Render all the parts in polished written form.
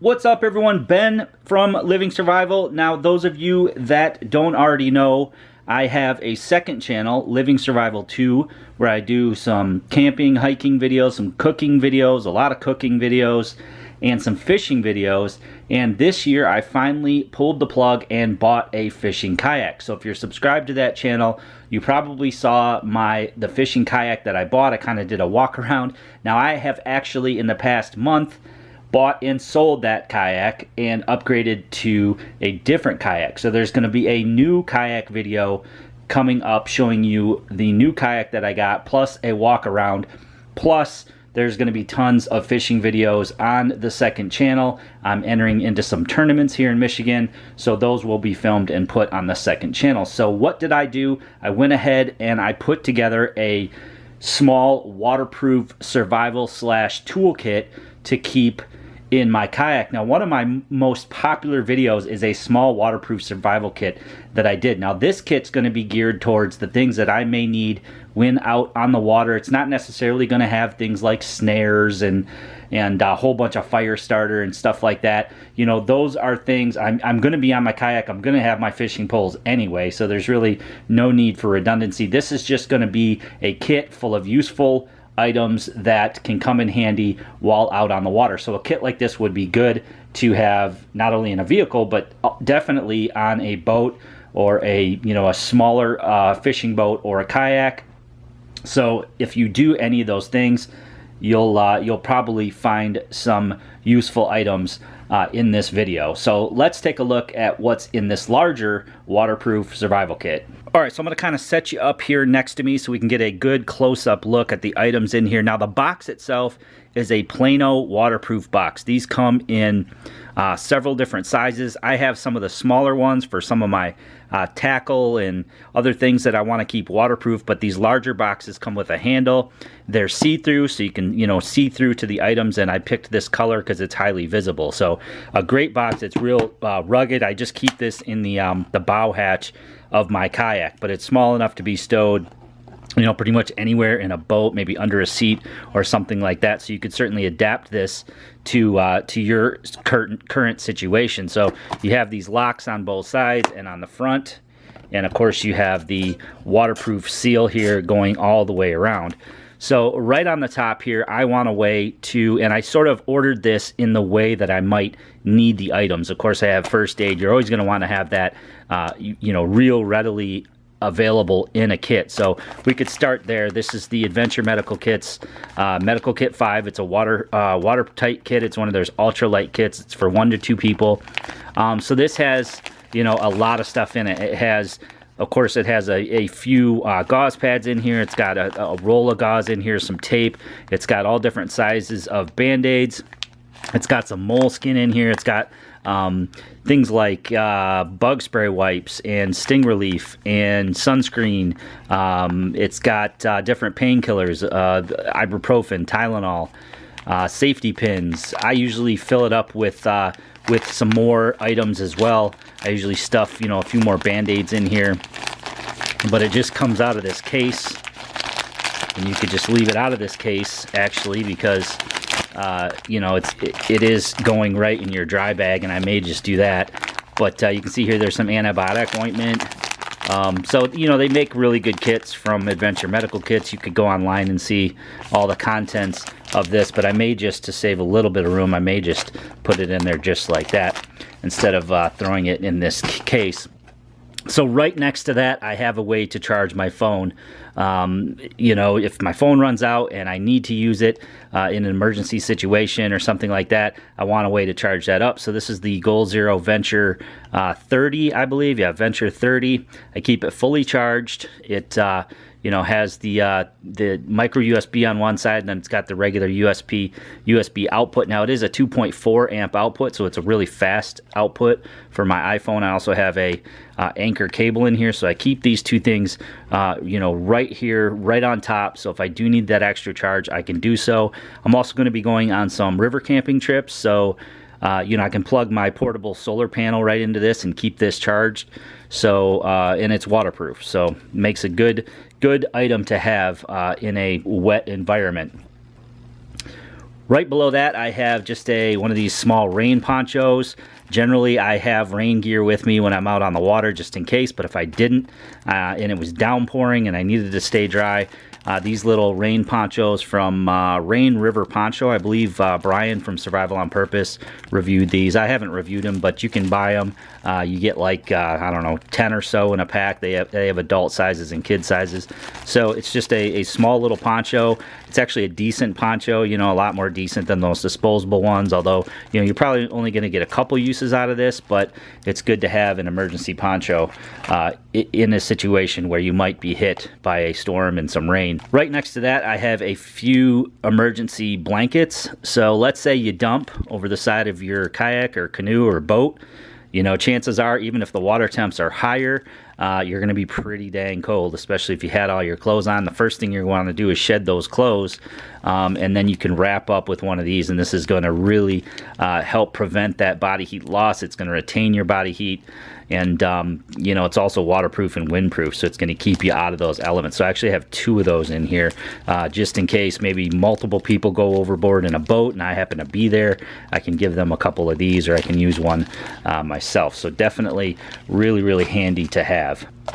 What's up, everyone? Ben from Living Survival. Now, those of you that don't already know, I have a second channel, Living Survival 2, where I do some camping, hiking videos, some cooking videos, a lot of cooking videos, and some fishing videos. And this year, I finally pulled the plug and bought a fishing kayak. So if you're subscribed to that channel, you probably saw the fishing kayak that I bought. I kind of did a walk around. Now, I have actually, in the past month, bought and sold that kayak and upgraded to a different kayak. So there's going to be a new kayak video coming up showing you the new kayak that I got, plus a walk around, plus there's going to be tons of fishing videos on the second channel. I'm entering into some tournaments here in Michigan, so those will be filmed and put on the second channel. So what did I do? I went ahead and I put together a small waterproof survival slash toolkit to keep in my kayak. Now, one of my most popular videos is a small waterproof survival kit that I did. Now, this kit's going to be geared towards the things that I may need when out on the water. It's not necessarily going to have things like snares and a whole bunch of fire starter and stuff like that. You know, those are things I'm going to be on my kayak. I'm going to have my fishing poles anyway, so there's really no need for redundancy. This is just going to be a kit full of useful items that can come in handy while out on the water. So a kit like this would be good to have not only in a vehicle, but definitely on a boat or a smaller fishing boat or a kayak. So if you do any of those things, you'll probably find some useful items in this video. So let's take a look at what's in this larger waterproof survival kit. All right, so I'm going to kind of set you up here next to me so we can get a good close-up look at the items in here. Now, the box itself is a Plano waterproof box. These come in several different sizes. I have some of the smaller ones for some of my tackle and other things that I want to keep waterproof, but these larger boxes come with a handle. They're see-through, so you can see through to the items, and I picked this color because it's highly visible. So a great box. It's real rugged. I just keep this in the bow hatch of my kayak, but it's small enough to be stowed pretty much anywhere in a boat, maybe under a seat or something like that. So you could certainly adapt this to your current situation. So you have these locks on both sides and on the front, and of course you have the waterproof seal here going all the way around. So right on the top here, I want a way to, and I sort of ordered this in the way that I might need the items. Of course, I have first aid. You're always going to want to have that, real readily available in a kit. So we could start there. This is the Adventure Medical Kits, Medical Kit 5. It's a watertight kit. It's one of those ultralight kits. It's for 1 to 2 people. So this has, a lot of stuff in it. It has, of course, it has a few gauze pads in here. It's got a roll of gauze in here, some tape. It's got all different sizes of Band-Aids. It's got some moleskin in here. It's got things like bug spray wipes and sting relief and sunscreen. It's got different painkillers, ibuprofen, Tylenol, safety pins. I usually fill it up with some more items as well. I usually stuff a few more Band-Aids in here, but it just comes out of this case, and you could just leave it out of this case actually, because it is going right in your dry bag, and I may just do that. But you can see here there's some antibiotic ointment. So they make really good kits from Adventure Medical Kits. You could go online and see all the contents of this, but I may just, to save a little bit of room, I may just put it in there just like that instead of throwing it in this case. So right next to that, I have a way to charge my phone. If my phone runs out and I need to use it in an emergency situation or something like that, I want a way to charge that up. So this is the Goal Zero Venture 30, I believe. Yeah, Venture 30. I keep it fully charged. It has the micro USB on one side, and then it's got the regular USB output. Now, it is a 2.4 amp output, so it's a really fast output for my iPhone. I also have a Anchor cable in here, so I keep these two things right here, right on top, so if I do need that extra charge, I can do so. I'm also going to be going on some river camping trips, so I can plug my portable solar panel right into this and keep this charged. So and it's waterproof, so it makes a good item to have in a wet environment. Right below that, I have just one of these small rain ponchos. Generally, I have rain gear with me when I'm out on the water just in case, but if I didn't and it was downpouring and I needed to stay dry, these little rain ponchos from Rain River Poncho. I believe Brian from Survival on Purpose reviewed these. I haven't reviewed them, but you can buy them. You get like, I don't know, 10 or so in a pack. They have adult sizes and kid sizes. So it's just a small little poncho. It's actually a decent poncho, you know, a lot more decent than those disposable ones, although, you know, you're probably only going to get a couple uses out of this, but it's good to have an emergency poncho in a situation where you might be hit by a storm and some rain. Right next to that, I have a few emergency blankets. So let's say you dump over the side of your kayak or canoe or boat. You know, chances are, even if the water temps are higher, you're going to be pretty dang cold, especially if you had all your clothes on. The first thing you're going to do is shed those clothes, and then you can wrap up with one of these, and this is going to really help prevent that body heat loss. It's going to retain your body heat, and you know, it's also waterproof and windproof, so it's going to keep you out of those elements. So I actually have 2 of those in here, just in case maybe multiple people go overboard in a boat and I happen to be there. I can give them a couple of these, or I can use one myself. So definitely really, really handy to have.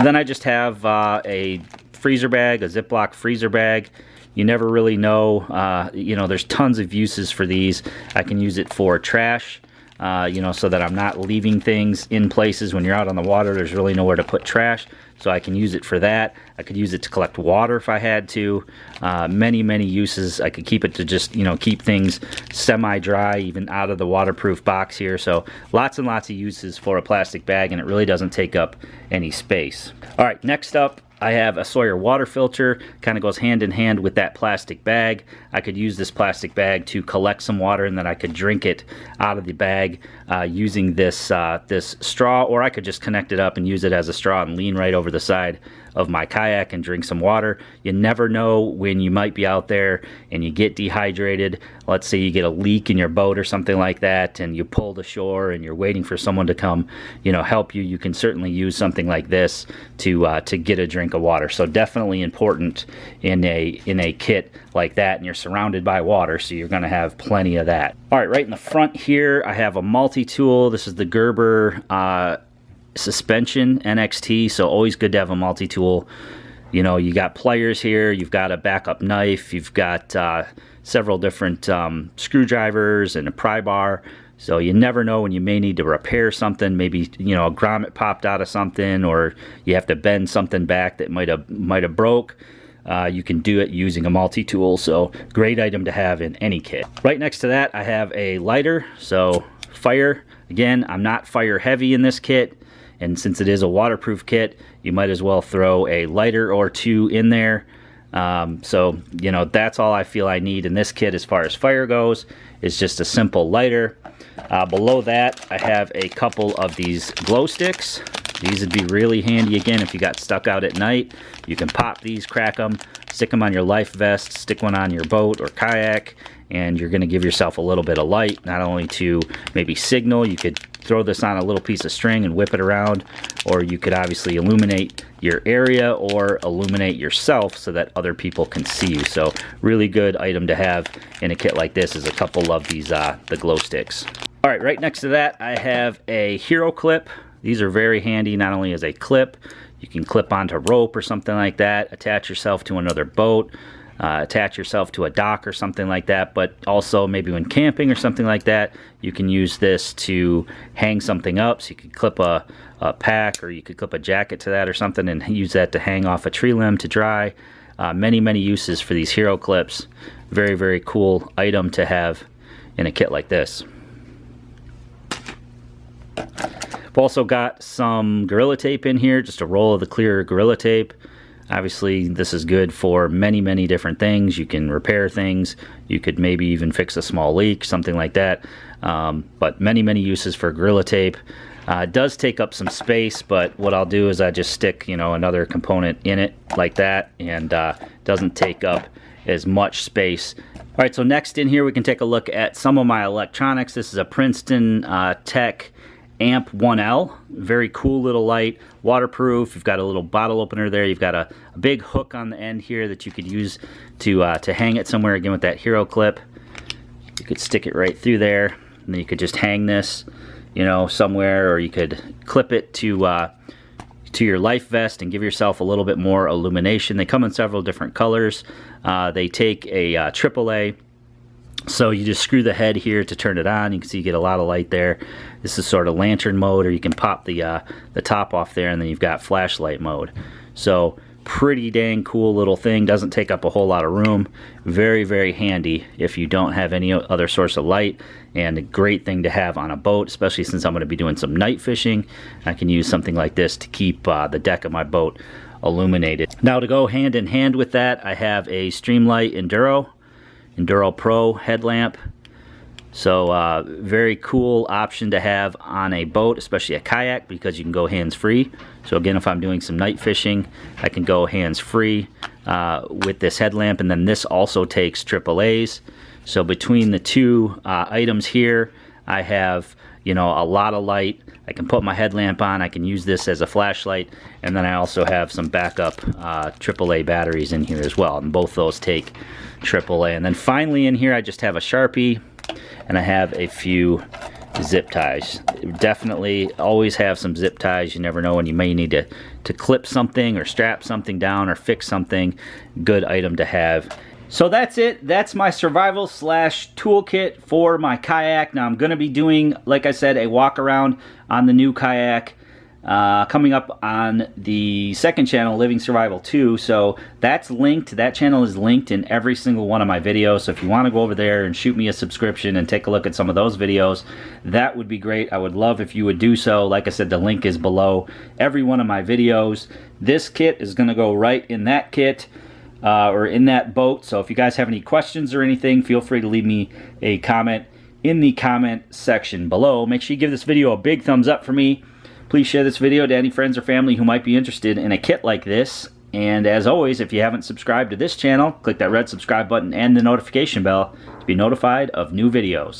Then I just have a freezer bag, a Ziploc freezer bag. You never really know, you know, there's tons of uses for these. I can use it for trash, you know, so that I'm not leaving things in places when you're out on the water. There's really nowhere to put trash, so I can use it for that. I could use it to collect water if I had to. Many uses. I could keep it to just, you know, keep things semi-dry, even out of the waterproof box here. So lots and lots of uses for a plastic bag, and it really doesn't take up any space. All right, next up, I have a Sawyer water filter. Kind of goes hand in hand with that plastic bag. I could use this plastic bag to collect some water, and then I could drink it out of the bag using this this straw, or I could just connect it up and use it as a straw and lean right over the side of my kayak and drink some water. You never know when you might be out there and you get dehydrated. Let's say you get a leak in your boat or something like that, and you pull to shore and you're waiting for someone to come, you know, help you. You can certainly use something like this to get a drink of water. So definitely important in a kit like that, and you're surrounded by water, so you're going to have plenty of that. All right, right in the front here, I have a multi-tool. This is the Gerber suspension NXT, so always good to have a multi-tool. You know, you got pliers here, you've got a backup knife, you've got several different screwdrivers and a pry bar, so you never know when you may need to repair something. Maybe, you know, a grommet popped out of something, or you have to bend something back that might have broke. You can do it using a multi-tool, so great item to have in any kit. Right next to that, I have a lighter, so fire. Again, I'm not fire heavy in this kit, and since it is a waterproof kit, you might as well throw a lighter or 2 in there. So, you know, that's all I feel I need in this kit as far as fire goes, is just a simple lighter. Below that, I have a couple of these glow sticks. These would be really handy, again, if you got stuck out at night. You can pop these, crack them, stick them on your life vest, stick one on your boat or kayak, and you're going to give yourself a little bit of light, not only to maybe signal. You could throw this on a little piece of string and whip it around, or you could obviously illuminate your area or illuminate yourself so that other people can see you. So really good item to have in a kit like this is a couple of these the glow sticks. All right, right next to that, I have a hero clip. These are very handy, not only as a clip, you can clip onto rope or something like that, attach yourself to another boat, attach yourself to a dock or something like that, but also maybe when camping or something like that, you can use this to hang something up. So you could clip a pack, or you could clip a jacket to that or something and use that to hang off a tree limb to dry. Many uses for these hero clips. Very cool item to have in a kit like this. I've also got some Gorilla Tape in here, just a roll of the clear Gorilla Tape. Obviously, this is good for many different things. You can repair things. You could maybe even fix a small leak, something like that. But many uses for Gorilla Tape. It does take up some space, but what I'll do is I just stick, you know, another component in it like that, and doesn't take up as much space. All right, so next in here we can take a look at some of my electronics. This is a Princeton Tech Amp 1L, very cool little light, waterproof. You've got a little bottle opener there. You've got a big hook on the end here that you could use to hang it somewhere, again with that hero clip. You could stick it right through there, and then you could just hang this, you know, somewhere, or you could clip it to your life vest and give yourself a little bit more illumination. They come in several different colors. They take a AAA, so you just screw the head here to turn it on. You can see you get a lot of light there. This is sort of lantern mode, or you can pop the top off there, and then you've got flashlight mode. So pretty dang cool little thing. Doesn't take up a whole lot of room. Very, very handy if you don't have any other source of light, and a great thing to have on a boat, especially since I'm going to be doing some night fishing. I can use something like this to keep the deck of my boat illuminated. Now, to go hand in hand with that, I have a Streamlight Enduro Pro headlamp. So very cool option to have on a boat, especially a kayak, because you can go hands-free. So again, if I'm doing some night fishing, I can go hands-free with this headlamp. And then this also takes AAAs. So between the two items here, I have, you know, a lot of light. I can put my headlamp on, I can use this as a flashlight, and then I also have some backup AAA batteries in here as well, and both those take AAA. And then finally in here I just have a Sharpie, and I have a few zip ties. Definitely always have some zip ties. You never know when you may need to clip something or strap something down or fix something. Good item to have. So that's it. That's my survival slash toolkit for my kayak. Now I'm going to be doing, like I said, a walk around on the new kayak coming up on the second channel, Living Survival 2. So that's linked. That channel is linked in every single one of my videos. So if you want to go over there and shoot me a subscription and take a look at some of those videos, that would be great. I would love if you would do so. Like I said, the link is below every one of my videos. This kit is going to go right in that kit. Or in that boat. So if you guys have any questions or anything, feel free to leave me a comment in the comment section below. Make sure you give this video a big thumbs up for me. Please share this video to any friends or family who might be interested in a kit like this. And as always, if you haven't subscribed to this channel, click that red subscribe button and the notification bell to be notified of new videos.